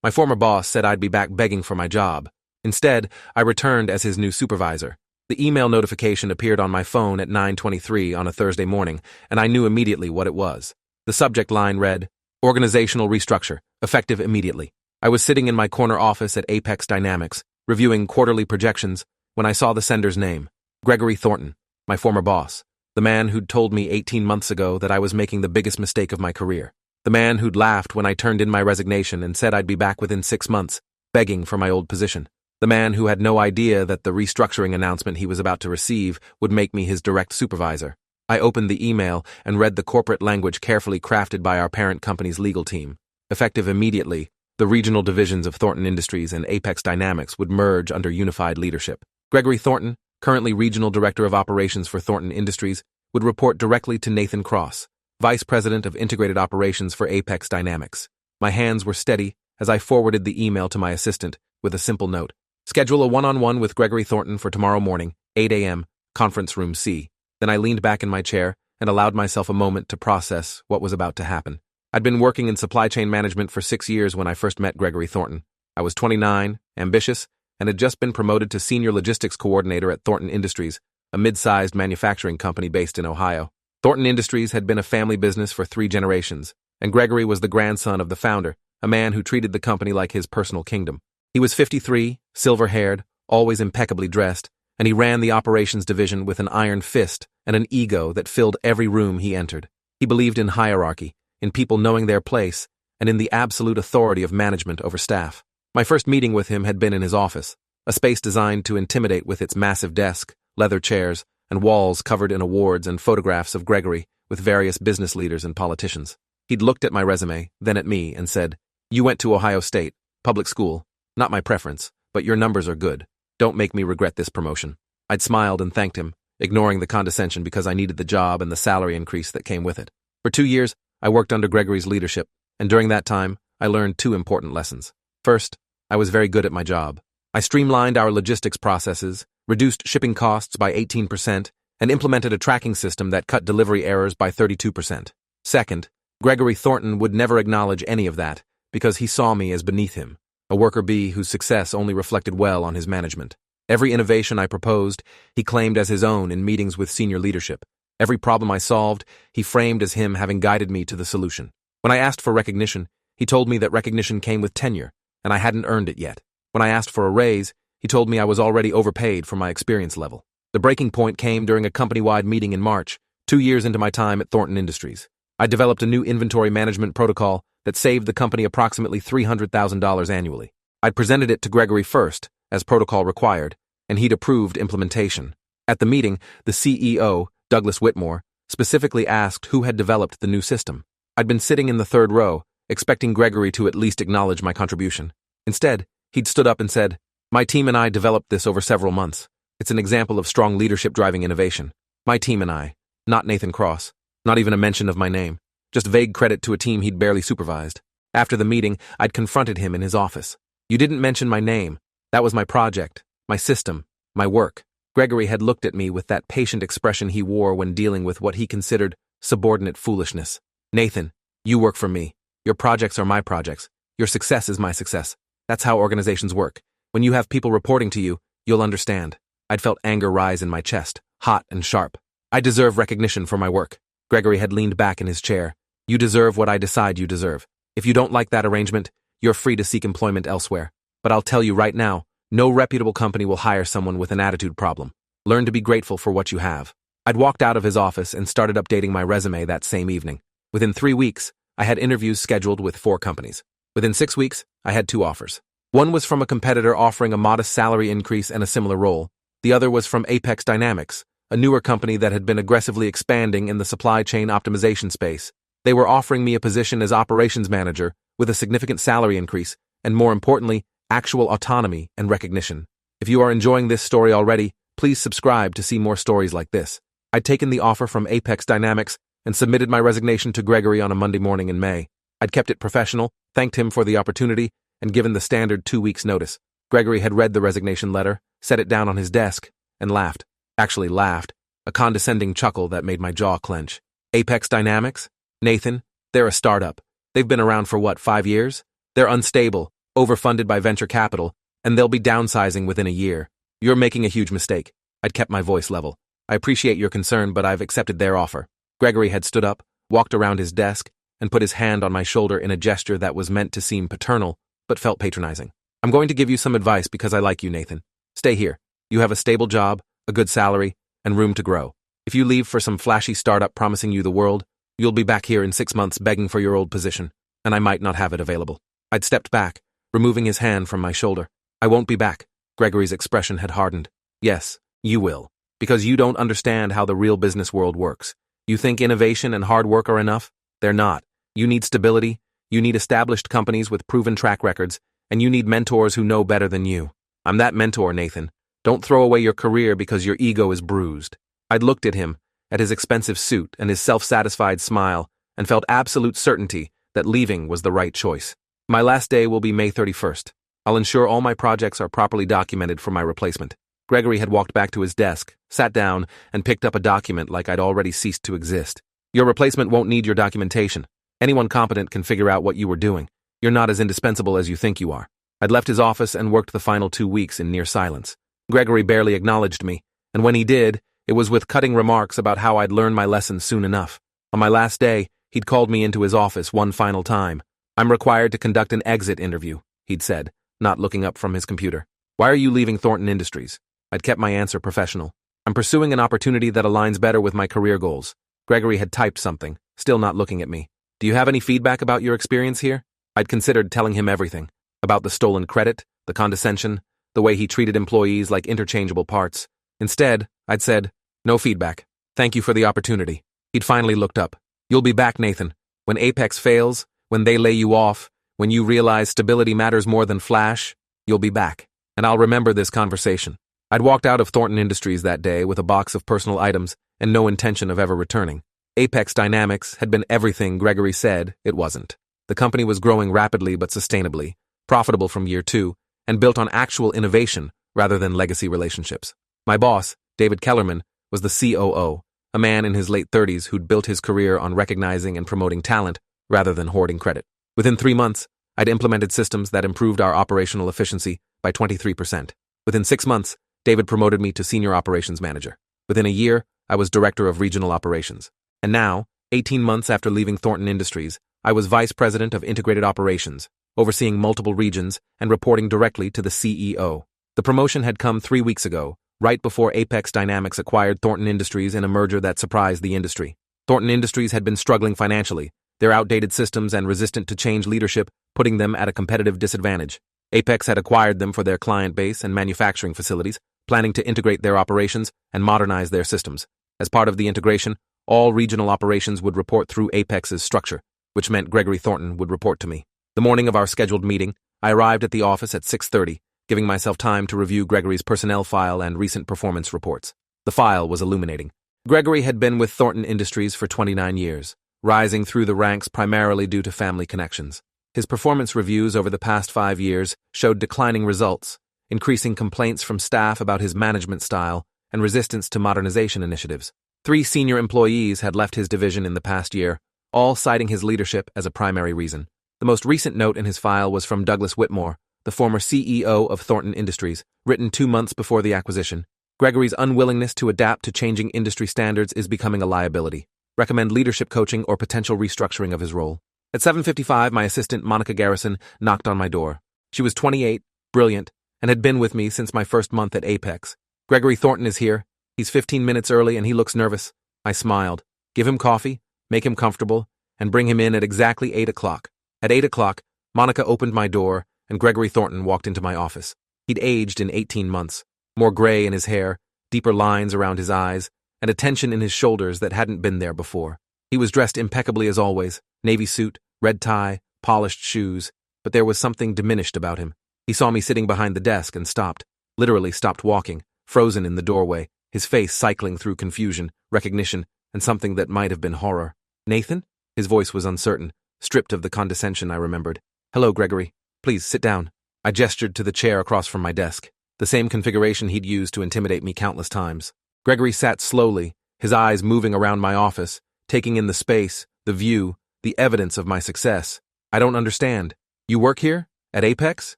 My former boss said I'd be back begging for my job. Instead, I returned as his new supervisor. The email notification appeared on my phone at 9:23 on a Thursday morning, and I knew immediately what it was. The subject line read, "Organizational restructure, effective immediately." I was sitting in my corner office at Apex Dynamics, reviewing quarterly projections, when I saw the sender's name, Gregory Thornton, my former boss, the man who'd told me 18 months ago that I was making the biggest mistake of my career, the man who'd laughed when I turned in my resignation and said I'd be back within 6 months, begging for my old position, the man who had no idea that the restructuring announcement he was about to receive would make me his direct supervisor. I opened the email and read the corporate language carefully crafted by our parent company's legal team. Effective immediately, the regional divisions of Thornton Industries and Apex Dynamics would merge under unified leadership. Gregory Thornton, currently Regional Director of Operations for Thornton Industries, would report directly to Nathan Cross, Vice President of Integrated Operations for Apex Dynamics. My hands were steady as I forwarded the email to my assistant with a simple note. Schedule a one-on-one with Gregory Thornton for tomorrow morning, 8 a.m., Conference Room C. Then I leaned back in my chair and allowed myself a moment to process what was about to happen. I'd been working in supply chain management for 6 years when I first met Gregory Thornton. I was 29, ambitious, and had just been promoted to Senior Logistics Coordinator at Thornton Industries, a mid-sized manufacturing company based in Ohio. Thornton Industries had been a family business for 3 generations, and Gregory was the grandson of the founder, a man who treated the company like his personal kingdom. He was 53, silver-haired, always impeccably dressed, and he ran the operations division with an iron fist and an ego that filled every room he entered. He believed in hierarchy, in people knowing their place, and in the absolute authority of management over staff. My first meeting with him had been in his office, a space designed to intimidate with its massive desk, leather chairs, and walls covered in awards and photographs of Gregory with various business leaders and politicians. He'd looked at my resume, then at me, and said, "You went to Ohio State, public school. Not my preference, but your numbers are good. Don't make me regret this promotion." I'd smiled and thanked him, ignoring the condescension because I needed the job and the salary increase that came with it. For 2 years, I worked under Gregory's leadership, and during that time, I learned 2 important lessons. First, I was very good at my job. I streamlined our logistics processes, reduced shipping costs by 18%, and implemented a tracking system that cut delivery errors by 32%. Second, Gregory Thornton would never acknowledge any of that because he saw me as beneath him, a worker bee whose success only reflected well on his management. Every innovation I proposed, he claimed as his own in meetings with senior leadership. Every problem I solved, he framed as him having guided me to the solution. When I asked for recognition, he told me that recognition came with tenure, and I hadn't earned it yet. When I asked for a raise, he told me I was already overpaid for my experience level. The breaking point came during a company-wide meeting in March, 2 years into my time at Thornton Industries. I developed a new inventory management protocol that saved the company approximately $300,000 annually. I'd presented it to Gregory first, as protocol required, and he'd approved implementation. At the meeting, the CEO, Douglas Whitmore, specifically asked who had developed the new system. I'd been sitting in the 3rd row, expecting Gregory to at least acknowledge my contribution. Instead, he'd stood up and said, "My team and I developed this over several months. It's an example of strong leadership driving innovation. My team and I, not Nathan Cross, not even a mention of my name, just vague credit to a team he'd barely supervised." After the meeting, I'd confronted him in his office. "You didn't mention my name. That was my project, my system, my work." Gregory had looked at me with that patient expression he wore when dealing with what he considered subordinate foolishness. "Nathan, you work for me. Your projects are my projects. Your success is my success. That's how organizations work. When you have people reporting to you, you'll understand." I'd felt anger rise in my chest, hot and sharp. "I deserve recognition for my work." Gregory had leaned back in his chair. "You deserve what I decide you deserve. If you don't like that arrangement, you're free to seek employment elsewhere. But I'll tell you right now, no reputable company will hire someone with an attitude problem. Learn to be grateful for what you have." I'd walked out of his office and started updating my resume that same evening. Within 3 weeks, I had interviews scheduled with 4 companies. Within 6 weeks, I had 2 offers. One was from a competitor offering a modest salary increase and a similar role. The other was from Apex Dynamics, a newer company that had been aggressively expanding in the supply chain optimization space. They were offering me a position as operations manager with a significant salary increase, and more importantly, actual autonomy and recognition. If you are enjoying this story already, please subscribe to see more stories like this. I'd taken the offer from Apex Dynamics and submitted my resignation to Gregory on a Monday morning in May. I'd kept it professional, thanked him for the opportunity, and given the standard 2 weeks' notice. Gregory had read the resignation letter, set it down on his desk, and laughed. Actually laughed, a condescending chuckle that made my jaw clench. "Apex Dynamics? Nathan, they're a startup. They've been around for 5 years? They're unstable, overfunded by venture capital, and they'll be downsizing within a year. You're making a huge mistake. I'd kept my voice level. I appreciate your concern, but I've accepted their offer. Gregory had stood up, walked around his desk, and put his hand on my shoulder in a gesture that was meant to seem paternal, but felt patronizing. I'm going to give you some advice because I like you, Nathan. Stay here. You have a stable job, a good salary, and room to grow. If you leave for some flashy startup promising you the world, you'll be back here in 6 months begging for your old position, and I might not have it available. I'd stepped back, removing his hand from my shoulder. I won't be back. Gregory's expression had hardened. Yes, you will. Because you don't understand how the real business world works. You think innovation and hard work are enough? They're not. You need stability, you need established companies with proven track records, and you need mentors who know better than you. I'm that mentor, Nathan. Don't throw away your career because your ego is bruised. I'd looked at him, at his expensive suit and his self-satisfied smile, and felt absolute certainty that leaving was the right choice. My last day will be May 31st. I'll ensure all my projects are properly documented for my replacement. Gregory had walked back to his desk, sat down, and picked up a document like I'd already ceased to exist. Your replacement won't need your documentation. Anyone competent can figure out what you were doing. You're not as indispensable as you think you are. I'd left his office and worked the final 2 weeks in near silence. Gregory barely acknowledged me, and when he did, it was with cutting remarks about how I'd learned my lesson soon enough. On my last day, he'd called me into his office one final time. I'm required to conduct an exit interview, he'd said, not looking up from his computer. Why are you leaving Thornton Industries? I'd kept my answer professional. I'm pursuing an opportunity that aligns better with my career goals. Gregory had typed something, still not looking at me. Do you have any feedback about your experience here? I'd considered telling him everything. About the stolen credit, the condescension, the way he treated employees like interchangeable parts. Instead, I'd said, no feedback. Thank you for the opportunity. He'd finally looked up. You'll be back, Nathan. When Apex fails, when they lay you off, when you realize stability matters more than flash, you'll be back. And I'll remember this conversation. I'd walked out of Thornton Industries that day with a box of personal items and no intention of ever returning. Apex Dynamics had been everything Gregory said it wasn't. The company was growing rapidly but sustainably, profitable from year 2, and built on actual innovation rather than legacy relationships. My boss, David Kellerman, was the COO, a man in his late 30s who'd built his career on recognizing and promoting talent rather than hoarding credit. Within 3 months, I'd implemented systems that improved our operational efficiency by 23%. Within 6 months, David promoted me to Senior Operations Manager. Within a year, I was Director of Regional Operations. And now, 18 months after leaving Thornton Industries, I was Vice President of Integrated Operations, overseeing multiple regions and reporting directly to the CEO. The promotion had come 3 weeks ago, right before Apex Dynamics acquired Thornton Industries in a merger that surprised the industry. Thornton Industries had been struggling financially, their outdated systems and resistant to change leadership putting them at a competitive disadvantage. Apex had acquired them for their client base and manufacturing facilities, planning to integrate their operations and modernize their systems. As part of the integration, all regional operations would report through Apex's structure, which meant Gregory Thornton would report to me. The morning of our scheduled meeting, I arrived at the office at 6:30, giving myself time to review Gregory's personnel file and recent performance reports. The file was illuminating. Gregory had been with Thornton Industries for 29 years, rising through the ranks primarily due to family connections. His performance reviews over the past 5 years showed declining results, increasing complaints from staff about his management style and resistance to modernization initiatives. 3 senior employees had left his division in the past year, all citing his leadership as a primary reason. The most recent note in his file was from Douglas Whitmore, the former CEO of Thornton Industries, written 2 months before the acquisition. Gregory's unwillingness to adapt to changing industry standards is becoming a liability. Recommend leadership coaching or potential restructuring of his role. At 7:55, my assistant, Monica Garrison, knocked on my door. She was 28, brilliant, and had been with me since my first month at Apex. Gregory Thornton is here. He's 15 minutes early and he looks nervous. I smiled. Give him coffee, make him comfortable, and bring him in at exactly 8 o'clock. At 8 o'clock, Monica opened my door and Gregory Thornton walked into my office. He'd aged in 18 months, more gray in his hair, deeper lines around his eyes, and a tension in his shoulders that hadn't been there before. He was dressed impeccably as always, navy suit, red tie, polished shoes, but there was something diminished about him. He saw me sitting behind the desk and stopped, literally stopped walking, frozen in the doorway, his face cycling through confusion, recognition, and something that might have been horror. Nathan? His voice was uncertain, stripped of the condescension I remembered. Hello, Gregory. Please, sit down. I gestured to the chair across from my desk, the same configuration he'd used to intimidate me countless times. Gregory sat slowly, his eyes moving around my office, taking in the space, the view, the evidence of my success. I don't understand. You work here? At Apex?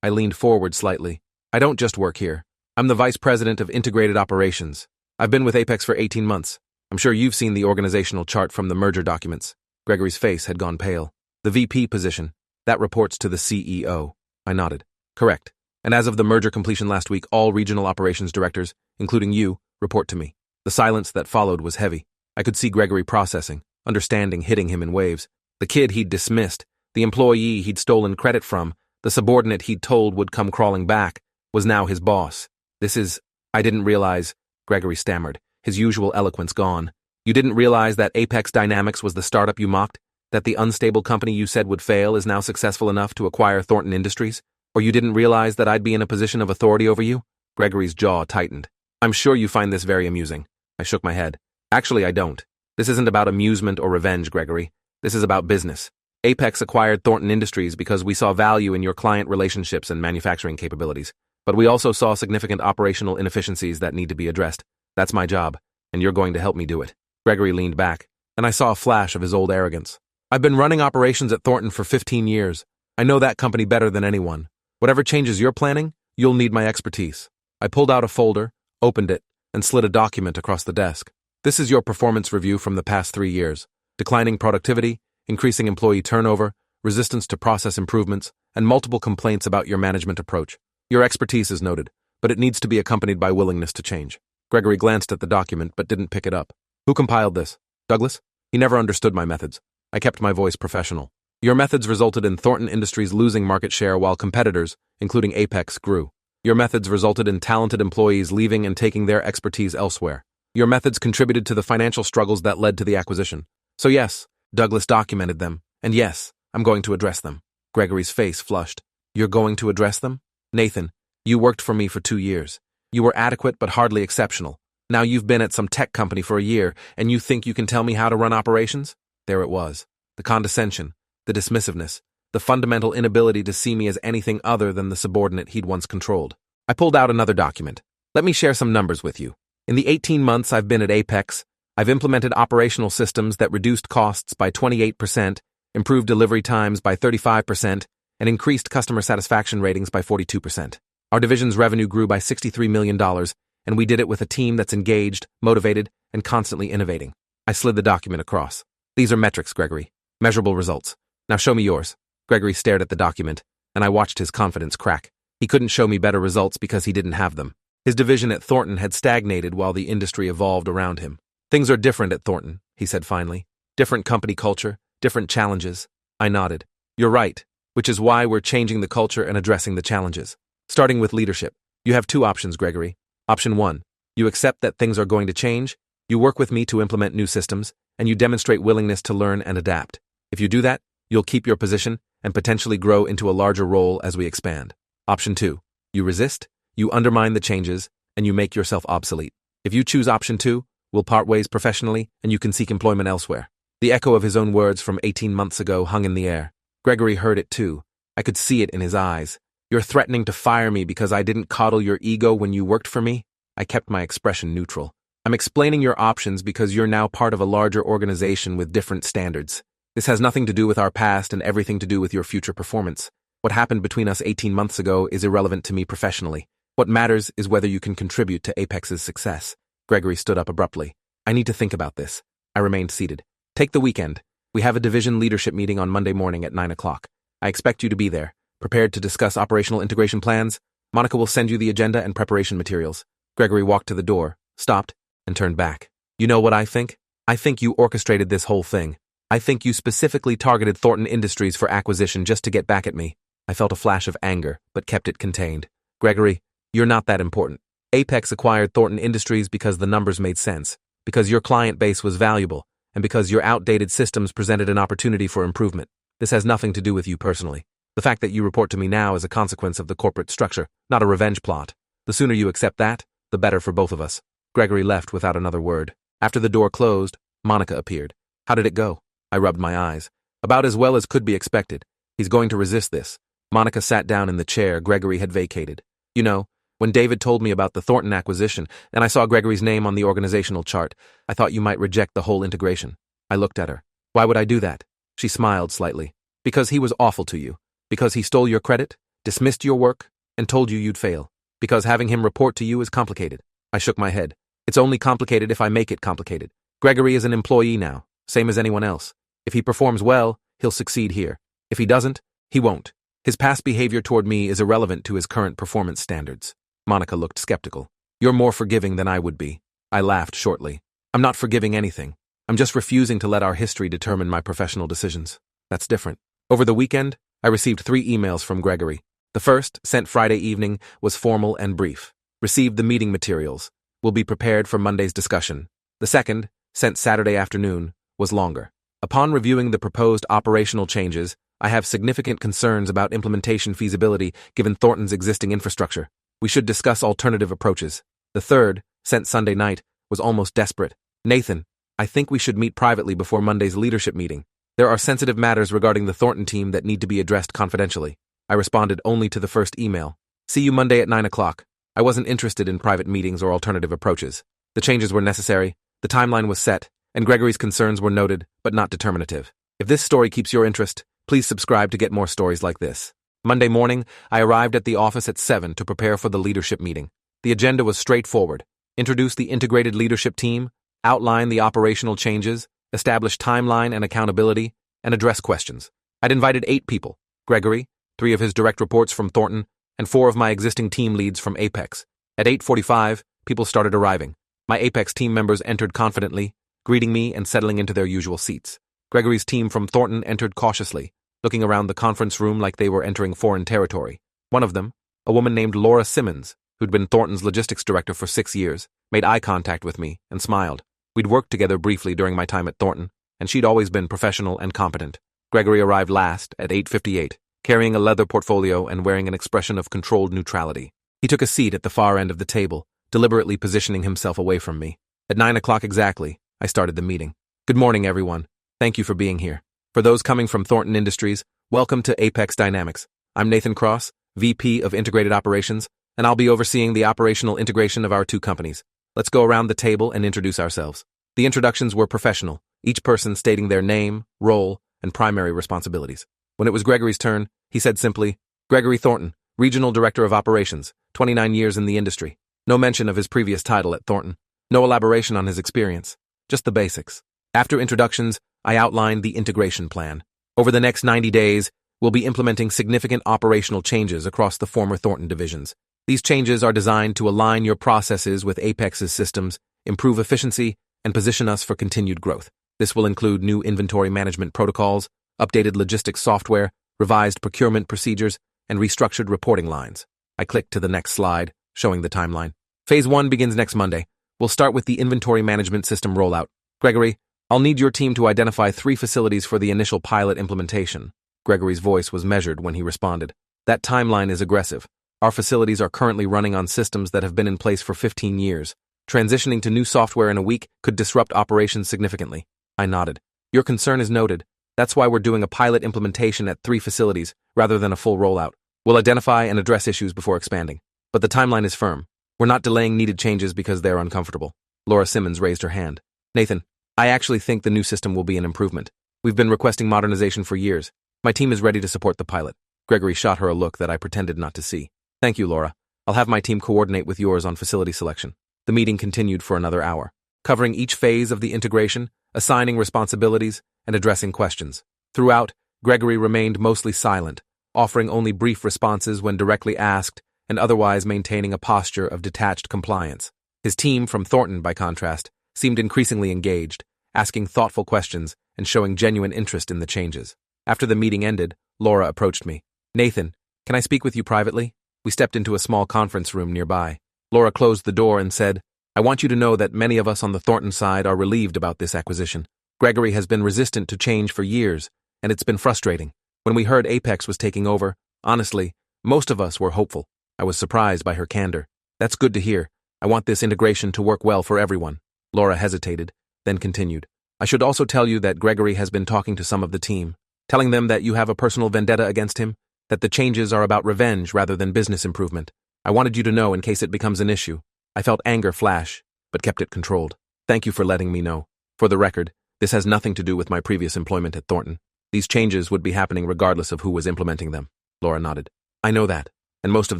I leaned forward slightly. I don't just work here. I'm the vice president of integrated operations. I've been with Apex for 18 months. I'm sure you've seen the organizational chart from the merger documents. Gregory's face had gone pale. The VP position. That reports to the CEO. I nodded. Correct. And as of the merger completion last week, all regional operations directors, including you, report to me. The silence that followed was heavy. I could see Gregory processing, understanding hitting him in waves. The kid he'd dismissed, the employee he'd stolen credit from, the subordinate he'd told would come crawling back, was now his boss. I didn't realize, Gregory stammered, his usual eloquence gone. You didn't realize that Apex Dynamics was the startup you mocked? That the unstable company you said would fail is now successful enough to acquire Thornton Industries? Or you didn't realize that I'd be in a position of authority over you? Gregory's jaw tightened. I'm sure you find this very amusing. I shook my head. Actually, I don't. This isn't about amusement or revenge, Gregory. This is about business. Apex acquired Thornton Industries because we saw value in your client relationships and manufacturing capabilities. But we also saw significant operational inefficiencies that need to be addressed. That's my job, and you're going to help me do it. Gregory leaned back, and I saw a flash of his old arrogance. I've been running operations at Thornton for 15 years. I know that company better than anyone. Whatever changes you're planning, you'll need my expertise. I pulled out a folder, opened it, and slid a document across the desk. This is your performance review from the past 3 years. Declining productivity, increasing employee turnover, resistance to process improvements, and multiple complaints about your management approach. Your expertise is noted, but it needs to be accompanied by willingness to change. Gregory glanced at the document but didn't pick it up. Who compiled this? Douglas? He never understood my methods. I kept my voice professional. Your methods resulted in Thornton Industries losing market share while competitors, including Apex, grew. Your methods resulted in talented employees leaving and taking their expertise elsewhere. Your methods contributed to the financial struggles that led to the acquisition. So yes, Douglas documented them, and yes, I'm going to address them. Gregory's face flushed. You're going to address them? Nathan, you worked for me for 2 years. You were adequate but hardly exceptional. Now you've been at some tech company for a year, and you think you can tell me how to run operations? There it was. The condescension, the dismissiveness, the fundamental inability to see me as anything other than the subordinate he'd once controlled. I pulled out another document. Let me share some numbers with you. In the 18 months I've been at Apex, I've implemented operational systems that reduced costs by 28%, improved delivery times by 35%, and increased customer satisfaction ratings by 42%. Our division's revenue grew by $63 million, and we did it with a team that's engaged, motivated, and constantly innovating. I slid the document across. These are metrics, Gregory. Measurable results. Now show me yours. Gregory stared at the document, and I watched his confidence crack. He couldn't show me better results because he didn't have them. His division at Thornton had stagnated while the industry evolved around him. Things are different at Thornton, he said finally. Different company culture, different challenges. I nodded. You're right, which is why we're changing the culture and addressing the challenges. Starting with leadership. You have 2 options, Gregory. Option 1. You accept that things are going to change, you work with me to implement new systems, and you demonstrate willingness to learn and adapt. If you do that, you'll keep your position and potentially grow into a larger role as we expand. Option 2. You resist, you undermine the changes, and you make yourself obsolete. If you choose option 2, we'll part ways professionally and you can seek employment elsewhere. The echo of his own words from 18 months ago hung in the air. Gregory heard it too. I could see it in his eyes. You're threatening to fire me because I didn't coddle your ego when you worked for me? I kept my expression neutral. I'm explaining your options because you're now part of a larger organization with different standards. This has nothing to do with our past and everything to do with your future performance. What happened between us 18 months ago is irrelevant to me professionally. What matters is whether you can contribute to Apex's success. Gregory stood up abruptly. I need to think about this. I remained seated. Take the weekend. We have a division leadership meeting on Monday morning at 9 o'clock. I expect you to be there, prepared to discuss operational integration plans. Monica will send you the agenda and preparation materials. Gregory walked to the door, stopped, and turned back. You know what I think? I think you orchestrated this whole thing. I think you specifically targeted Thornton Industries for acquisition just to get back at me. I felt a flash of anger, but kept it contained. Gregory, you're not that important. Apex acquired Thornton Industries because the numbers made sense, because your client base was valuable, and because your outdated systems presented an opportunity for improvement. This has nothing to do with you personally. The fact that you report to me now is a consequence of the corporate structure, not a revenge plot. The sooner you accept that, the better for both of us. Gregory left without another word. After the door closed, Monica appeared. How did it go? I rubbed my eyes. About as well as could be expected. He's going to resist this. Monica sat down in the chair Gregory had vacated. You know, when David told me about the Thornton acquisition and I saw Gregory's name on the organizational chart, I thought you might reject the whole integration. I looked at her. Why would I do that? She smiled slightly. Because he was awful to you. Because he stole your credit, dismissed your work, and told you you'd fail. Because having him report to you is complicated. I shook my head. It's only complicated if I make it complicated. Gregory is an employee now, same as anyone else. If he performs well, he'll succeed here. If he doesn't, he won't. His past behavior toward me is irrelevant to his current performance standards. Monica looked skeptical. You're more forgiving than I would be. I laughed shortly. I'm not forgiving anything. I'm just refusing to let our history determine my professional decisions. That's different. Over the weekend, I received 3 emails from Gregory. The first, sent Friday evening, was formal and brief. Received the meeting materials. Will be prepared for Monday's discussion. The second, sent Saturday afternoon, was longer. Upon reviewing the proposed operational changes, I have significant concerns about implementation feasibility given Thornton's existing infrastructure. We should discuss alternative approaches. The third, sent Sunday night, was almost desperate. Nathan, I think we should meet privately before Monday's leadership meeting. There are sensitive matters regarding the Thornton team that need to be addressed confidentially. I responded only to the first email. See you Monday at 9 o'clock. I wasn't interested in private meetings or alternative approaches. The changes were necessary, the timeline was set, and Gregory's concerns were noted, but not determinative. If this story keeps your interest, please subscribe to get more stories like this. Monday morning, I arrived at the office at 7 to prepare for the leadership meeting. The agenda was straightforward. Introduce the integrated leadership team, outline the operational changes, establish timeline and accountability, and address questions. I'd invited 8 people: Gregory, 3 of his direct reports from Thornton, and 4 of my existing team leads from Apex. At 8:45, people started arriving. My Apex team members entered confidently, greeting me and settling into their usual seats. Gregory's team from Thornton entered cautiously, looking around the conference room like they were entering foreign territory. One of them, a woman named Laura Simmons, who'd been Thornton's logistics director for 6 years, made eye contact with me and smiled. We'd worked together briefly during my time at Thornton, and she'd always been professional and competent. Gregory arrived last at 8:58, carrying a leather portfolio and wearing an expression of controlled neutrality. He took a seat at the far end of the table, deliberately positioning himself away from me. At 9 o'clock exactly, I started the meeting. Good morning, everyone. Thank you for being here. For those coming from Thornton Industries, welcome to Apex Dynamics. I'm Nathan Cross, VP of Integrated Operations, and I'll be overseeing the operational integration of our 2 companies. Let's go around the table and introduce ourselves. The introductions were professional, each person stating their name, role, and primary responsibilities. When it was Gregory's turn, he said simply, Gregory Thornton, Regional Director of Operations, 29 years in the industry. No mention of his previous title at Thornton. No elaboration on his experience. Just the basics. After introductions, I outlined the integration plan. Over the next 90 days, we'll be implementing significant operational changes across the former Thornton divisions. These changes are designed to align your processes with Apex's systems, improve efficiency, and position us for continued growth. This will include new inventory management protocols, updated logistics software, revised procurement procedures, and restructured reporting lines. I clicked to the next slide, showing the timeline. Phase 1 begins next Monday. We'll start with the inventory management system rollout. Gregory, I'll need your team to identify 3 facilities for the initial pilot implementation. Gregory's voice was measured when he responded. That timeline is aggressive. Our facilities are currently running on systems that have been in place for 15 years. Transitioning to new software in a week could disrupt operations significantly. I nodded. Your concern is noted. That's why we're doing a pilot implementation at 3 facilities, rather than a full rollout. We'll identify and address issues before expanding. But the timeline is firm. We're not delaying needed changes because they're uncomfortable. Laura Simmons raised her hand. Nathan, I actually think the new system will be an improvement. We've been requesting modernization for years. My team is ready to support the pilot. Gregory shot her a look that I pretended not to see. Thank you, Laura. I'll have my team coordinate with yours on facility selection. The meeting continued for another hour, covering each phase of the integration, assigning responsibilities, and addressing questions. Throughout, Gregory remained mostly silent, offering only brief responses when directly asked and otherwise maintaining a posture of detached compliance. His team from Thornton, by contrast, seemed increasingly engaged, asking thoughtful questions and showing genuine interest in the changes. After the meeting ended, Laura approached me. Nathan, can I speak with you privately? We stepped into a small conference room nearby. Laura closed the door and said, I want you to know that many of us on the Thornton side are relieved about this acquisition. Gregory has been resistant to change for years, and it's been frustrating. When we heard Apex was taking over, honestly, most of us were hopeful. I was surprised by her candor. That's good to hear. I want this integration to work well for everyone. Laura hesitated, then continued. I should also tell you that Gregory has been talking to some of the team, telling them that you have a personal vendetta against him, that the changes are about revenge rather than business improvement. I wanted you to know in case it becomes an issue. I felt anger flash, but kept it controlled. Thank you for letting me know. For the record, this has nothing to do with my previous employment at Thornton. These changes would be happening regardless of who was implementing them. Laura nodded. I know that, and most of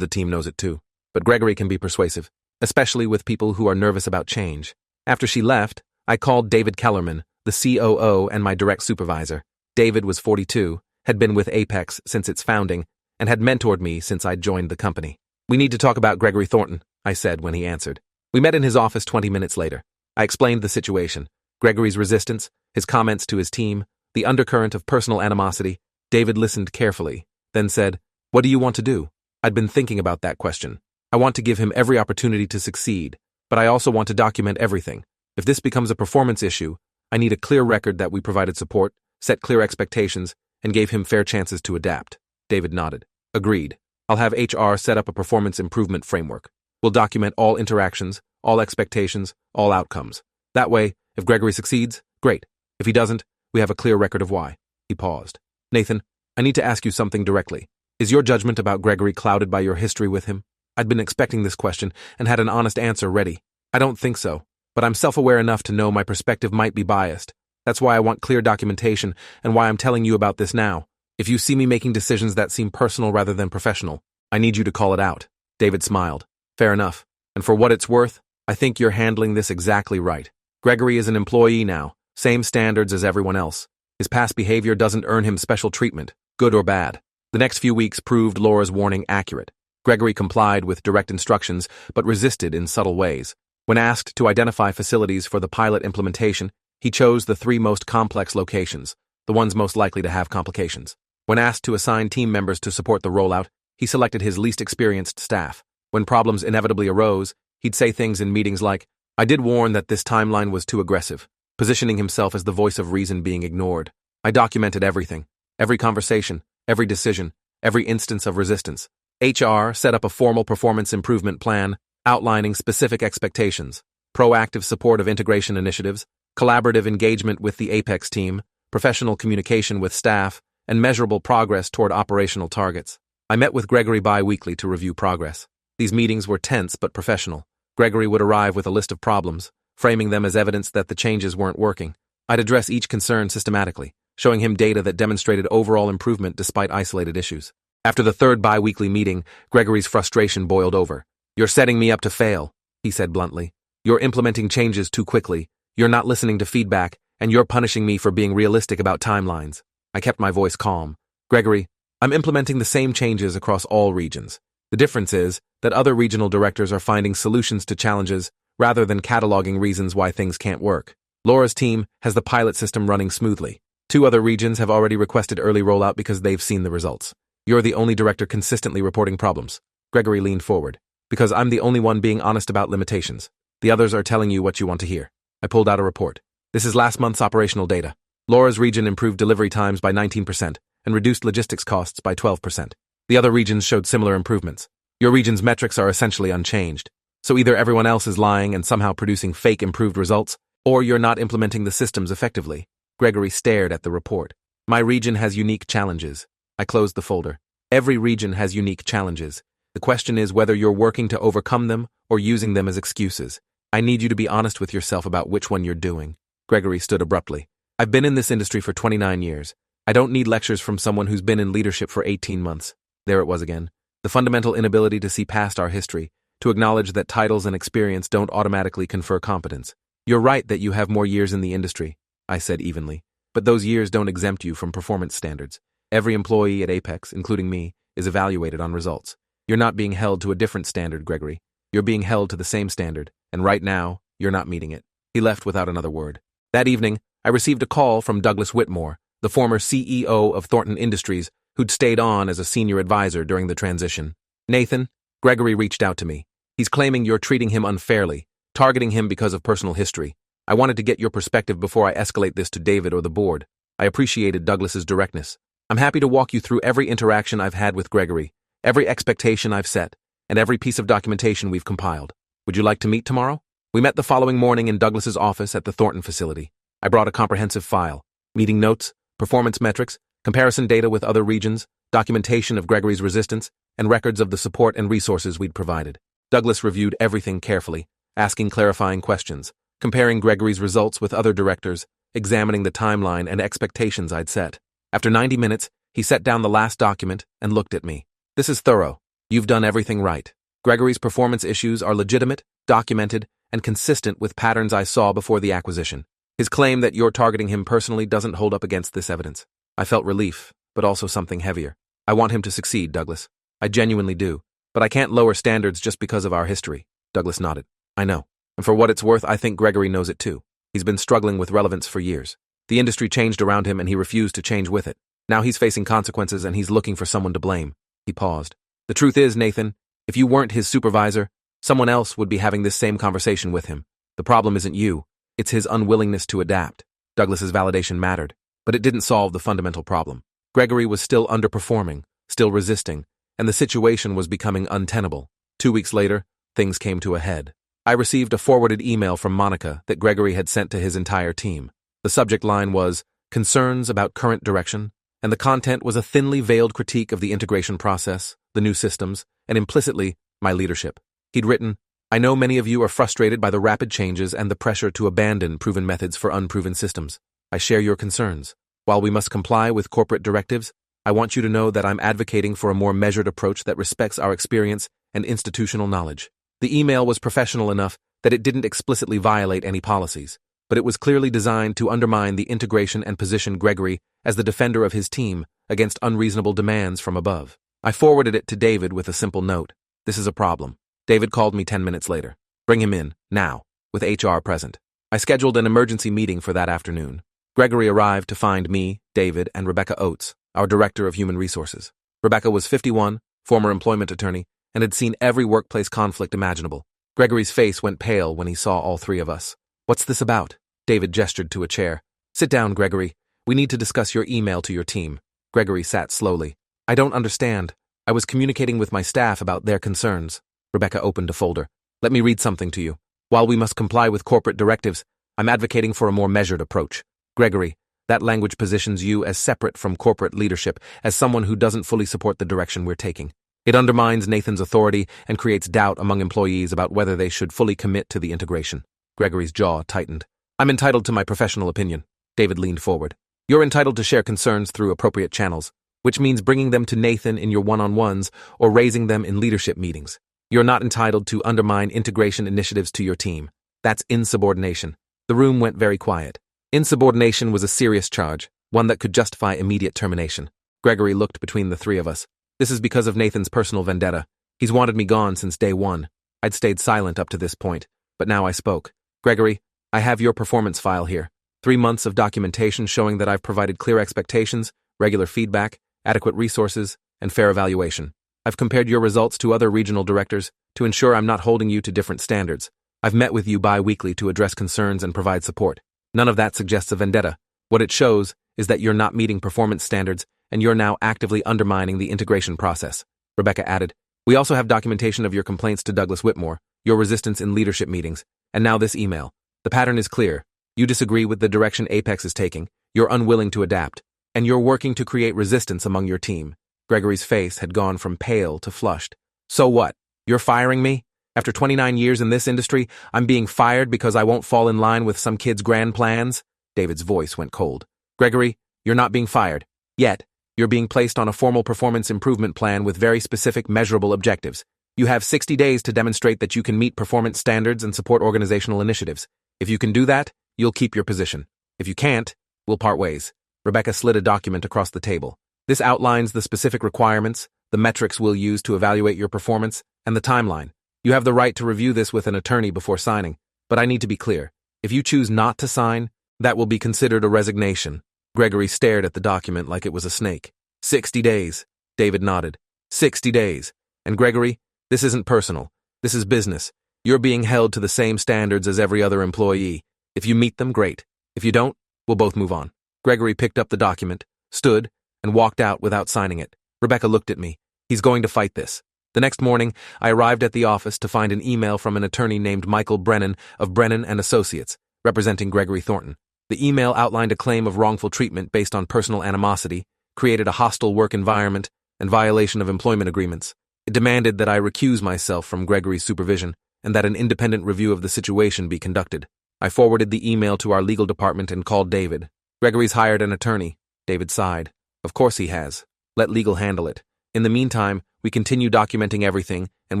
the team knows it too. But Gregory can be persuasive, especially with people who are nervous about change. After she left, I called David Kellerman, the COO and my direct supervisor. David was 42, had been with Apex since its founding, and had mentored me since I'd joined the company. We need to talk about Gregory Thornton, I said when he answered. We met in his office 20 minutes later. I explained the situation, Gregory's resistance, his comments to his team, the undercurrent of personal animosity. David listened carefully, then said, "What do you want to do?" I'd been thinking about that question. I want to give him every opportunity to succeed, but I also want to document everything. If this becomes a performance issue, I need a clear record that we provided support, set clear expectations, and gave him fair chances to adapt. David nodded. Agreed. I'll have HR set up a performance improvement framework. We'll document all interactions, all expectations, all outcomes. That way, if Gregory succeeds, great. If he doesn't, we have a clear record of why. He paused. Nathan, I need to ask you something directly. Is your judgment about Gregory clouded by your history with him? I'd been expecting this question and had an honest answer ready. I don't think so, but I'm self-aware enough to know my perspective might be biased. That's why I want clear documentation and why I'm telling you about this now. If you see me making decisions that seem personal rather than professional, I need you to call it out. David smiled. Fair enough. And for what it's worth, I think you're handling this exactly right. Gregory is an employee now, same standards as everyone else. His past behavior doesn't earn him special treatment, good or bad. The next few weeks proved Laura's warning accurate. Gregory complied with direct instructions, but resisted in subtle ways. When asked to identify facilities for the pilot implementation, he chose the 3 most complex locations, the ones most likely to have complications. When asked to assign team members to support the rollout, he selected his least experienced staff. When problems inevitably arose, he'd say things in meetings like, "I did warn that this timeline was too aggressive," positioning himself as the voice of reason being ignored. I documented everything, every conversation, every decision, every instance of resistance. HR set up a formal performance improvement plan outlining specific expectations, proactive support of integration initiatives, collaborative engagement with the Apex team, professional communication with staff, and measurable progress toward operational targets. I met with Gregory bi-weekly to review progress. These meetings were tense but professional. Gregory would arrive with a list of problems, framing them as evidence that the changes weren't working. I'd address each concern systematically, showing him data that demonstrated overall improvement despite isolated issues. After the 3rd bi-weekly meeting, Gregory's frustration boiled over. "You're setting me up to fail," he said bluntly. "You're implementing changes too quickly, you're not listening to feedback, and you're punishing me for being realistic about timelines." I kept my voice calm. "Gregory, I'm implementing the same changes across all regions. The difference is that other regional directors are finding solutions to challenges rather than cataloging reasons why things can't work. Laura's team has the pilot system running smoothly. 2 other regions have already requested early rollout because they've seen the results. You're the only director consistently reporting problems." Gregory leaned forward. "Because I'm the only one being honest about limitations. The others are telling you what you want to hear." I pulled out a report. "This is last month's operational data. Laura's region improved delivery times by 19% and reduced logistics costs by 12%. The other regions showed similar improvements. Your region's metrics are essentially unchanged. So either everyone else is lying and somehow producing fake improved results, or you're not implementing the systems effectively." Gregory stared at the report. "My region has unique challenges." I closed the folder. "Every region has unique challenges. The question is whether you're working to overcome them or using them as excuses. I need you to be honest with yourself about which one you're doing." Gregory stood abruptly. "I've been in this industry for 29 years. I don't need lectures from someone who's been in leadership for 18 months. There it was again. The fundamental inability to see past our history, to acknowledge that titles and experience don't automatically confer competence. "You're right that you have more years in the industry," I said evenly, "but those years don't exempt you from performance standards. Every employee at Apex, including me, is evaluated on results. You're not being held to a different standard, Gregory. You're being held to the same standard, and right now, you're not meeting it." He left without another word. That evening, I received a call from Douglas Whitmore, the former CEO of Thornton Industries, who'd stayed on as a senior advisor during the transition. "Nathan, Gregory reached out to me. He's claiming you're treating him unfairly, targeting him because of personal history. I wanted to get your perspective before I escalate this to David or the board." I appreciated Douglas's directness. "I'm happy to walk you through every interaction I've had with Gregory, every expectation I've set, and every piece of documentation we've compiled. Would you like to meet tomorrow?" We met the following morning in Douglas's office at the Thornton facility. I brought a comprehensive file, meeting notes, performance metrics, comparison data with other regions, documentation of Gregory's resistance, and records of the support and resources we'd provided. Douglas reviewed everything carefully, asking clarifying questions, comparing Gregory's results with other directors, examining the timeline and expectations I'd set. After 90 minutes, He set down the last document and looked at me. This is thorough. You've done everything right. Gregory's performance issues are legitimate, documented, and consistent with patterns I saw before the acquisition. His claim that you're targeting him personally doesn't hold up against this evidence. I felt relief, but also something heavier. I want him to succeed, Douglas. I genuinely do. But I can't lower standards just because of our history. Douglas nodded. I know. And for what it's worth, I think Gregory knows it too. He's been struggling with relevance for years. The industry changed around him and he refused to change with it. Now he's facing consequences and he's looking for someone to blame. He paused. The truth is, Nathan, if you weren't his supervisor, someone else would be having this same conversation with him. The problem isn't you. It's his unwillingness to adapt. Douglas's validation mattered, but it didn't solve the fundamental problem. Gregory was still underperforming, still resisting, and the situation was becoming untenable. 2 weeks later, things came to a head. I received a forwarded email from Monica that Gregory had sent to his entire team. The subject line was, "Concerns about current direction," and the content was a thinly veiled critique of the integration process, the new systems, and implicitly, my leadership. He'd written, "I know many of you are frustrated by the rapid changes and the pressure to abandon proven methods for unproven systems. I share your concerns. While we must comply with corporate directives, I want you to know that I'm advocating for a more measured approach that respects our experience and institutional knowledge." The email was professional enough that it didn't explicitly violate any policies, but it was clearly designed to undermine the integration and position Gregory as the defender of his team against unreasonable demands from above. I forwarded it to David with a simple note. This is a problem. David called me 10 minutes later. Bring him in, now, with HR present. I scheduled an emergency meeting for that afternoon. Gregory arrived to find me, David, and Rebecca Oates, our Director of Human Resources. Rebecca was 51, former employment attorney, and had seen every workplace conflict imaginable. Gregory's face went pale when he saw all three of us. "What's this about?" David gestured to a chair. "Sit down, Gregory. We need to discuss your email to your team." Gregory sat slowly. "I don't understand. I was communicating with my staff about their concerns." Rebecca opened a folder. "Let me read something to you. While we must comply with corporate directives, I'm advocating for a more measured approach. Gregory, that language positions you as separate from corporate leadership, as someone who doesn't fully support the direction we're taking. It undermines Nathan's authority and creates doubt among employees about whether they should fully commit to the integration." Gregory's jaw tightened. "I'm entitled to my professional opinion." David leaned forward. "You're entitled to share concerns through appropriate channels, which means bringing them to Nathan in your one-on-ones or raising them in leadership meetings. You're not entitled to undermine integration initiatives to your team. That's insubordination." The room went very quiet. Insubordination was a serious charge, one that could justify immediate termination. Gregory looked between the three of us. "This is because of Nathan's personal vendetta. He's wanted me gone since day one. I'd stayed silent up to this point, but now I spoke. Gregory, I have your performance file here. 3 months of documentation showing that I've provided clear expectations, regular feedback, adequate resources, and fair evaluation. I've compared your results to other regional directors to ensure I'm not holding you to different standards. I've met with you bi-weekly to address concerns and provide support. None of that suggests a vendetta. What it shows is that you're not meeting performance standards and you're now actively undermining the integration process." Rebecca added, "We also have documentation of your complaints to Douglas Whitmore, your resistance in leadership meetings, and now this email. The pattern is clear. You disagree with the direction Apex is taking, you're unwilling to adapt, and you're working to create resistance among your team." Gregory's face had gone from pale to flushed. "So what? You're firing me? After 29 years in this industry, I'm being fired because I won't fall in line with some kid's grand plans?" David's voice went cold. "Gregory, you're not being fired. Yet. You're being placed on a formal performance improvement plan with very specific measurable objectives. You have 60 days to demonstrate that you can meet performance standards and support organizational initiatives. If you can do that, you'll keep your position. If you can't, we'll part ways." Rebecca slid a document across the table. "This outlines the specific requirements, the metrics we'll use to evaluate your performance, and the timeline. You have the right to review this with an attorney before signing, but I need to be clear. If you choose not to sign, that will be considered a resignation." Gregory stared at the document like it was a snake. 60 days. David nodded. 60 days. "And Gregory, this isn't personal. This is business. You're being held to the same standards as every other employee. If you meet them, great. If you don't, we'll both move on." Gregory picked up the document, stood, and walked out without signing it. Rebecca looked at me. He's going to fight this. The next morning, I arrived at the office to find an email from an attorney named Michael Brennan of Brennan and Associates, representing Gregory Thornton. The email outlined a claim of wrongful treatment based on personal animosity, created a hostile work environment, and violation of employment agreements. It demanded that I recuse myself from Gregory's supervision and that an independent review of the situation be conducted. I forwarded the email to our legal department and called David. "Gregory's hired an attorney." David sighed. "Of course he has. Let legal handle it. In the meantime, we continue documenting everything, and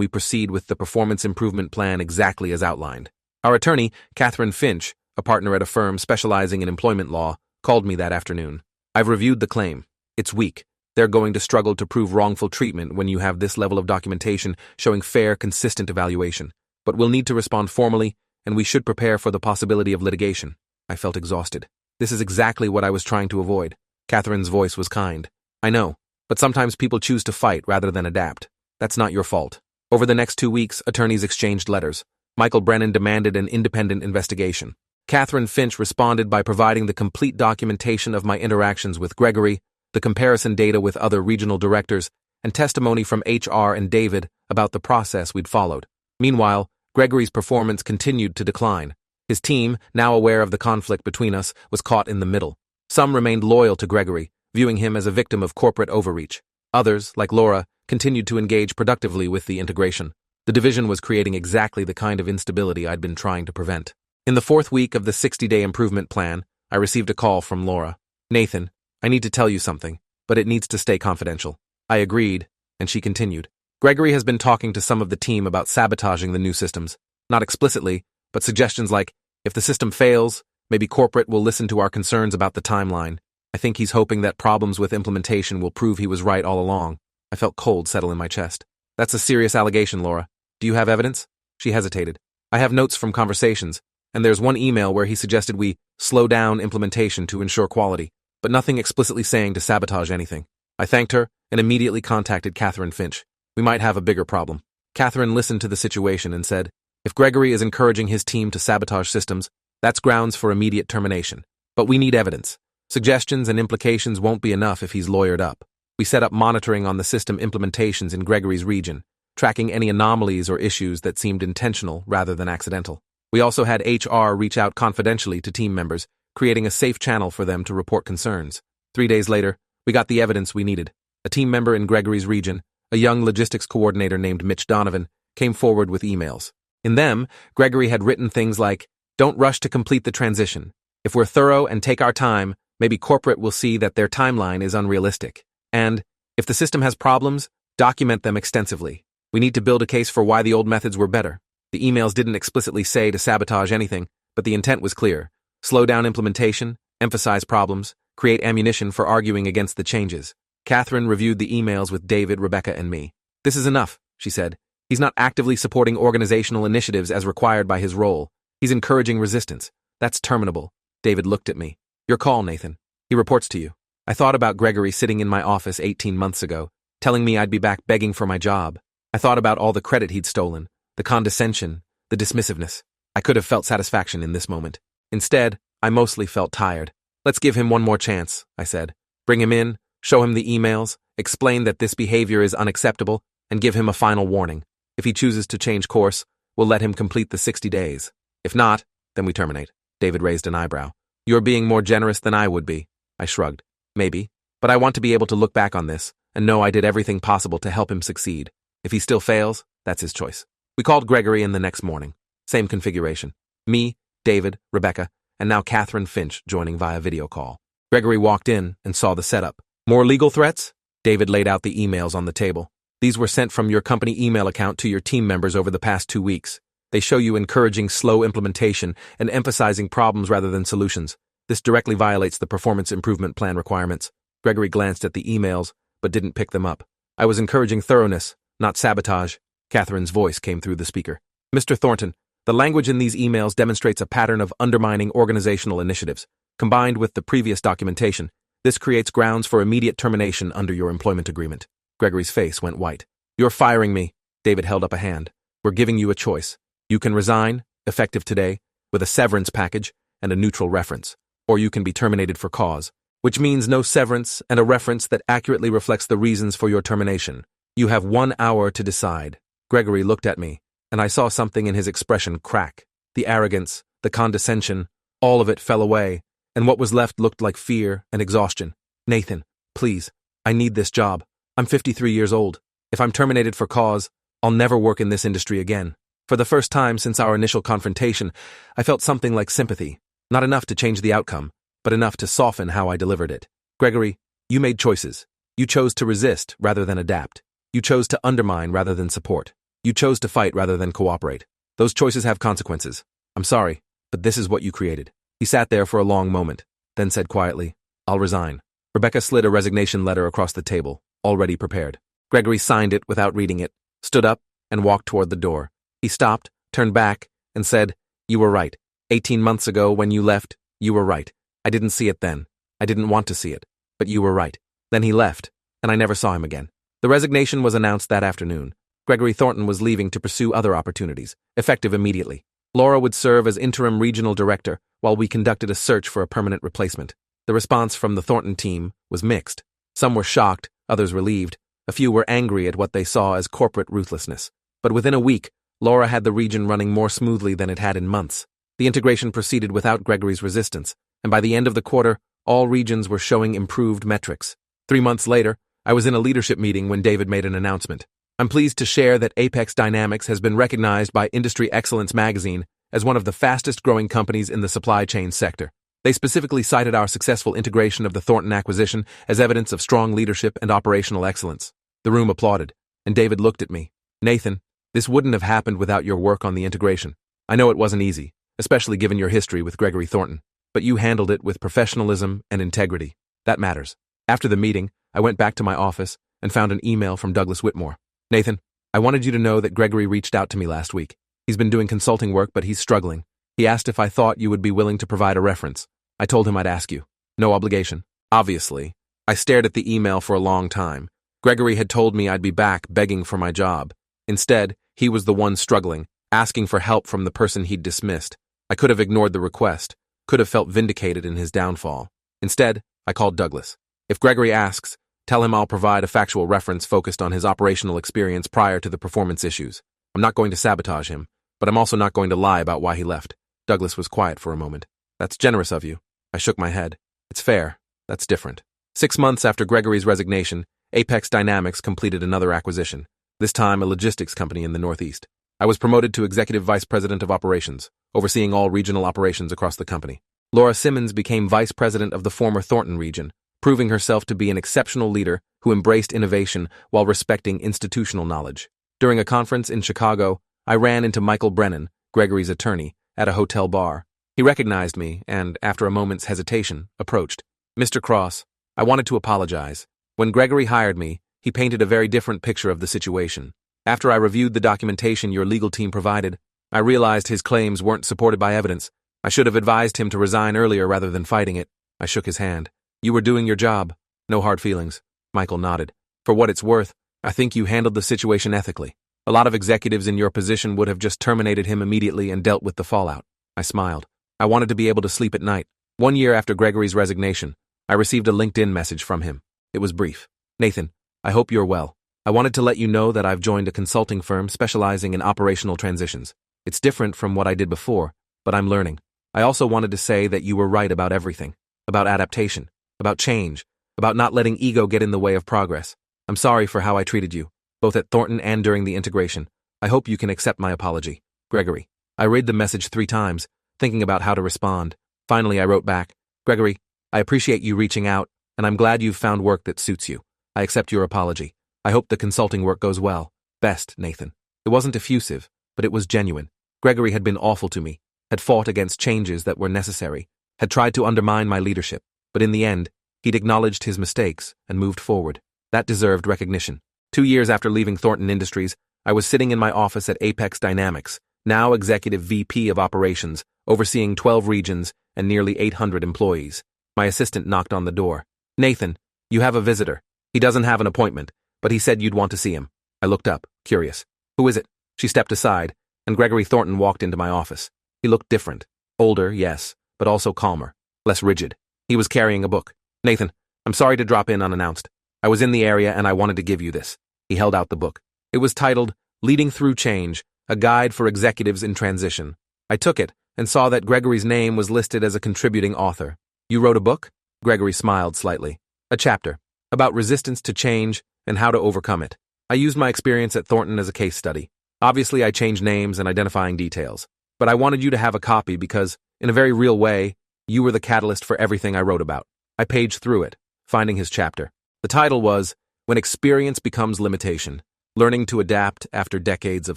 we proceed with the performance improvement plan exactly as outlined. Our attorney, Catherine Finch, a partner at a firm specializing in employment law, called me that afternoon. I've reviewed the claim. It's weak. They're going to struggle to prove wrongful treatment when you have this level of documentation showing fair, consistent evaluation. But we'll need to respond formally, and we should prepare for the possibility of litigation. I felt exhausted. This is exactly what I was trying to avoid. Catherine's voice was kind. I know, but sometimes people choose to fight rather than adapt. That's not your fault. Over the next 2 weeks, attorneys exchanged letters. Michael Brennan demanded an independent investigation. Catherine Finch responded by providing the complete documentation of my interactions with Gregory, the comparison data with other regional directors, and testimony from HR and David about the process we'd followed. Meanwhile, Gregory's performance continued to decline. His team, now aware of the conflict between us, was caught in the middle. Some remained loyal to Gregory, viewing him as a victim of corporate overreach. Others, like Laura, continued to engage productively with the integration. The division was creating exactly the kind of instability I'd been trying to prevent. In the 4th week of the 60-day improvement plan, I received a call from Laura. "Nathan, I need to tell you something, but it needs to stay confidential." I agreed, and she continued. "Gregory has been talking to some of the team about sabotaging the new systems. Not explicitly, but suggestions like, if the system fails, maybe corporate will listen to our concerns about the timeline. I think he's hoping that problems with implementation will prove he was right all along." I felt cold settle in my chest. "That's a serious allegation, Laura. Do you have evidence?" She hesitated. "I have notes from conversations, and there's one email where he suggested we slow down implementation to ensure quality, but nothing explicitly saying to sabotage anything." I thanked her and immediately contacted Catherine Finch. We might have a bigger problem. Catherine listened to the situation and said, "If Gregory is encouraging his team to sabotage systems, that's grounds for immediate termination. But we need evidence. Suggestions and implications won't be enough if he's lawyered up." We set up monitoring on the system implementations in Gregory's region, tracking any anomalies or issues that seemed intentional rather than accidental. We also had HR reach out confidentially to team members, creating a safe channel for them to report concerns. 3 days later, we got the evidence we needed. A team member in Gregory's region, a young logistics coordinator named Mitch Donovan, came forward with emails. In them, Gregory had written things like, "Don't rush to complete the transition. If we're thorough and take our time, maybe corporate will see that their timeline is unrealistic. And, if the system has problems, document them extensively. We need to build a case for why the old methods were better." The emails didn't explicitly say to sabotage anything, but the intent was clear. Slow down implementation, emphasize problems, create ammunition for arguing against the changes. Catherine reviewed the emails with David, Rebecca, and me. "This is enough," she said. "He's not actively supporting organizational initiatives as required by his role. He's encouraging resistance. That's terminable." David looked at me. "Your call, Nathan. He reports to you." I thought about Gregory sitting in my office 18 months ago, telling me I'd be back begging for my job. I thought about all the credit he'd stolen, the condescension, the dismissiveness. I could have felt satisfaction in this moment. Instead, I mostly felt tired. "Let's give him one more chance," I said. "Bring him in, show him the emails, explain that this behavior is unacceptable, and give him a final warning. If he chooses to change course, we'll let him complete the 60 days. If not, then we terminate." David raised an eyebrow. "You're being more generous than I would be." I shrugged. "Maybe, but I want to be able to look back on this and know I did everything possible to help him succeed. If he still fails, that's his choice." We called Gregory in the next morning. Same configuration. Me, David, Rebecca, and now Catherine Finch joining via video call. Gregory walked in and saw the setup. "More legal threats?" David laid out the emails on the table. "These were sent from your company email account to your team members over the past 2 weeks. They show you encouraging slow implementation and emphasizing problems rather than solutions. This directly violates the performance improvement plan requirements." Gregory glanced at the emails, but didn't pick them up. "I was encouraging thoroughness, not sabotage." Catherine's voice came through the speaker. "Mr. Thornton, the language in these emails demonstrates a pattern of undermining organizational initiatives. Combined with the previous documentation, this creates grounds for immediate termination under your employment agreement." Gregory's face went white. "You're firing me." David held up a hand. "We're giving you a choice. You can resign, effective today, with a severance package and a neutral reference. Or you can be terminated for cause, which means no severance and a reference that accurately reflects the reasons for your termination. You have 1 hour to decide." Gregory looked at me, and I saw something in his expression crack. The arrogance, the condescension, all of it fell away, and what was left looked like fear and exhaustion. "Nathan, please, I need this job. I'm 53 years old. If I'm terminated for cause, I'll never work in this industry again." For the first time since our initial confrontation, I felt something like sympathy. Not enough to change the outcome, but enough to soften how I delivered it. "Gregory, you made choices. You chose to resist rather than adapt. You chose to undermine rather than support. You chose to fight rather than cooperate. Those choices have consequences. I'm sorry, but this is what you created. He sat there for a long moment, then said quietly, I'll resign. Rebecca slid a resignation letter across the table, already prepared. Gregory signed it without reading it, stood up, and walked toward the door. He stopped, turned back, and said, You were right. 18 months ago, when you left, you were right. I didn't see it then. I didn't want to see it. But you were right. Then he left, and I never saw him again. The resignation was announced that afternoon. Gregory Thornton was leaving to pursue other opportunities, effective immediately. Laura would serve as interim regional director while we conducted a search for a permanent replacement. The response from the Thornton team was mixed. Some were shocked, others relieved. A few were angry at what they saw as corporate ruthlessness. But within a week, Laura had the region running more smoothly than it had in months. The integration proceeded without Gregory's resistance, and by the end of the quarter, all regions were showing improved metrics. 3 months later, I was in a leadership meeting when David made an announcement. I'm pleased to share that Apex Dynamics has been recognized by Industry Excellence magazine as one of the fastest-growing companies in the supply chain sector. They specifically cited our successful integration of the Thornton acquisition as evidence of strong leadership and operational excellence. The room applauded, and David looked at me. Nathan, this wouldn't have happened without your work on the integration. I know it wasn't easy, especially given your history with Gregory Thornton, but you handled it with professionalism and integrity. That matters. After the meeting, I went back to my office and found an email from Douglas Whitmore. Nathan, I wanted you to know that Gregory reached out to me last week. He's been doing consulting work, but he's struggling. He asked if I thought you would be willing to provide a reference. I told him I'd ask you. No obligation. Obviously. I stared at the email for a long time. Gregory had told me I'd be back begging for my job. Instead, he was the one struggling, asking for help from the person he'd dismissed. I could have ignored the request, could have felt vindicated in his downfall. Instead, I called Douglas. If Gregory asks, tell him I'll provide a factual reference focused on his operational experience prior to the performance issues. I'm not going to sabotage him, but I'm also not going to lie about why he left. Douglas was quiet for a moment. That's generous of you. I shook my head. It's fair. That's different. 6 months after Gregory's resignation, Apex Dynamics completed another acquisition, this time a logistics company in the Northeast. I was promoted to Executive Vice President of Operations, overseeing all regional operations across the company. Laura Simmons became Vice President of the former Thornton region, proving herself to be an exceptional leader who embraced innovation while respecting institutional knowledge. During a conference in Chicago, I ran into Michael Brennan, Gregory's attorney, at a hotel bar. He recognized me and, after a moment's hesitation, approached. Mr. Cross, I wanted to apologize. When Gregory hired me, he painted a very different picture of the situation. After I reviewed the documentation your legal team provided, I realized his claims weren't supported by evidence. I should have advised him to resign earlier rather than fighting it. I shook his hand. You were doing your job. No hard feelings. Michael nodded. For what it's worth, I think you handled the situation ethically. A lot of executives in your position would have just terminated him immediately and dealt with the fallout. I smiled. I wanted to be able to sleep at night. 1 year after Gregory's resignation, I received a LinkedIn message from him. It was brief. Nathan, I hope you're well. I wanted to let you know that I've joined a consulting firm specializing in operational transitions. It's different from what I did before, but I'm learning. I also wanted to say that you were right about everything. About adaptation. About change, about not letting ego get in the way of progress. I'm sorry for how I treated you, both at Thornton and during the integration. I hope you can accept my apology. Gregory. I read the message 3 times, thinking about how to respond. Finally, I wrote back, Gregory, I appreciate you reaching out, and I'm glad you've found work that suits you. I accept your apology. I hope the consulting work goes well. Best, Nathan. It wasn't effusive, but it was genuine. Gregory had been awful to me, had fought against changes that were necessary, had tried to undermine my leadership. But in the end, he'd acknowledged his mistakes and moved forward. That deserved recognition. 2 years after leaving Thornton Industries, I was sitting in my office at Apex Dynamics, now Executive VP of Operations, overseeing 12 regions and nearly 800 employees. My assistant knocked on the door. Nathan, you have a visitor. He doesn't have an appointment, but he said you'd want to see him. I looked up, curious. Who is it? She stepped aside, and Gregory Thornton walked into my office. He looked different. Older, yes, but also calmer, less rigid. He was carrying a book. Nathan, I'm sorry to drop in unannounced. I was in the area and I wanted to give you this. He held out the book. It was titled, Leading Through Change, A Guide for Executives in Transition. I took it and saw that Gregory's name was listed as a contributing author. You wrote a book? Gregory smiled slightly. A chapter, about resistance to change and how to overcome it. I used my experience at Thornton as a case study. Obviously, I changed names and identifying details. But I wanted you to have a copy because, in a very real way, you were the catalyst for everything I wrote about. I paged through it, finding his chapter. The title was When Experience Becomes Limitation, Learning to Adapt After Decades of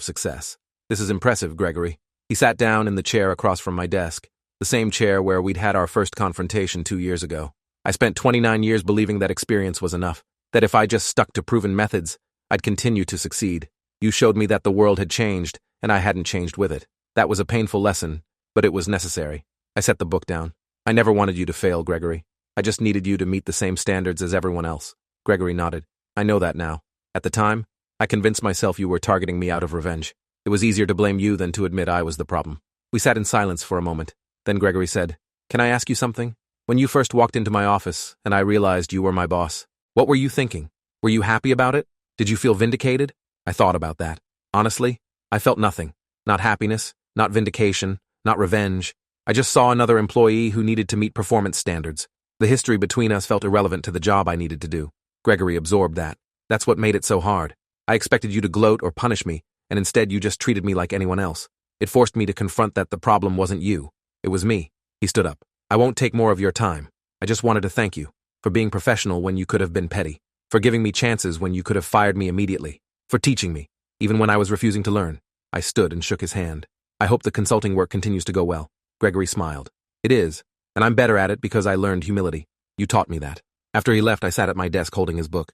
Success. This is impressive, Gregory. He sat down in the chair across from my desk, the same chair where we'd had our first confrontation 2 years ago. I spent 29 years believing that experience was enough, that if I just stuck to proven methods, I'd continue to succeed. You showed me that the world had changed, and I hadn't changed with it. That was a painful lesson, but it was necessary. I set the book down. I never wanted you to fail, Gregory. I just needed you to meet the same standards as everyone else. Gregory nodded. I know that now. At the time, I convinced myself you were targeting me out of revenge. It was easier to blame you than to admit I was the problem. We sat in silence for a moment. Then Gregory said, Can I ask you something? When you first walked into my office and I realized you were my boss, what were you thinking? Were you happy about it? Did you feel vindicated? I thought about that. Honestly, I felt nothing. Not happiness, not vindication, not revenge. I just saw another employee who needed to meet performance standards. The history between us felt irrelevant to the job I needed to do. Gregory absorbed that. That's what made it so hard. I expected you to gloat or punish me, and instead you just treated me like anyone else. It forced me to confront that the problem wasn't you. It was me. He stood up. I won't take more of your time. I just wanted to thank you for being professional when you could have been petty, for giving me chances when you could have fired me immediately, for teaching me, even when I was refusing to learn. I stood and shook his hand. I hope the consulting work continues to go well. Gregory smiled. It is, and I'm better at it because I learned humility. You taught me that. After he left, I sat at my desk holding his book.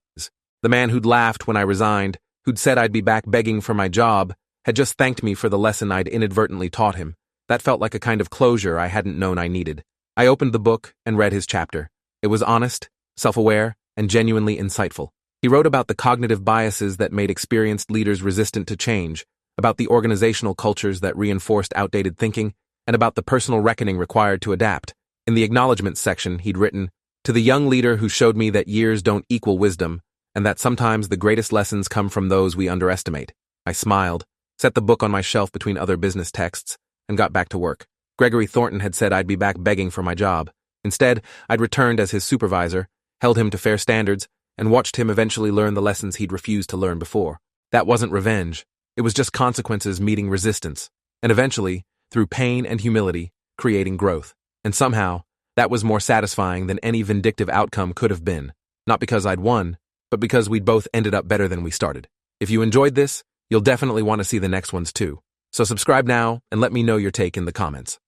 The man who'd laughed when I resigned, who'd said I'd be back begging for my job, had just thanked me for the lesson I'd inadvertently taught him. That felt like a kind of closure I hadn't known I needed. I opened the book and read his chapter. It was honest, self-aware, and genuinely insightful. He wrote about the cognitive biases that made experienced leaders resistant to change, about the organizational cultures that reinforced outdated thinking, and about the personal reckoning required to adapt. In the acknowledgments section, he'd written, To the young leader who showed me that years don't equal wisdom, and that sometimes the greatest lessons come from those we underestimate. I smiled, set the book on my shelf between other business texts, and got back to work. Gregory Thornton had said I'd be back begging for my job. Instead, I'd returned as his supervisor, held him to fair standards, and watched him eventually learn the lessons he'd refused to learn before. That wasn't revenge. It was just consequences meeting resistance, and eventually, through pain and humility, creating growth. And somehow, that was more satisfying than any vindictive outcome could have been. Not because I'd won, but because we'd both ended up better than we started. If you enjoyed this, you'll definitely want to see the next ones too. So subscribe now and let me know your take in the comments.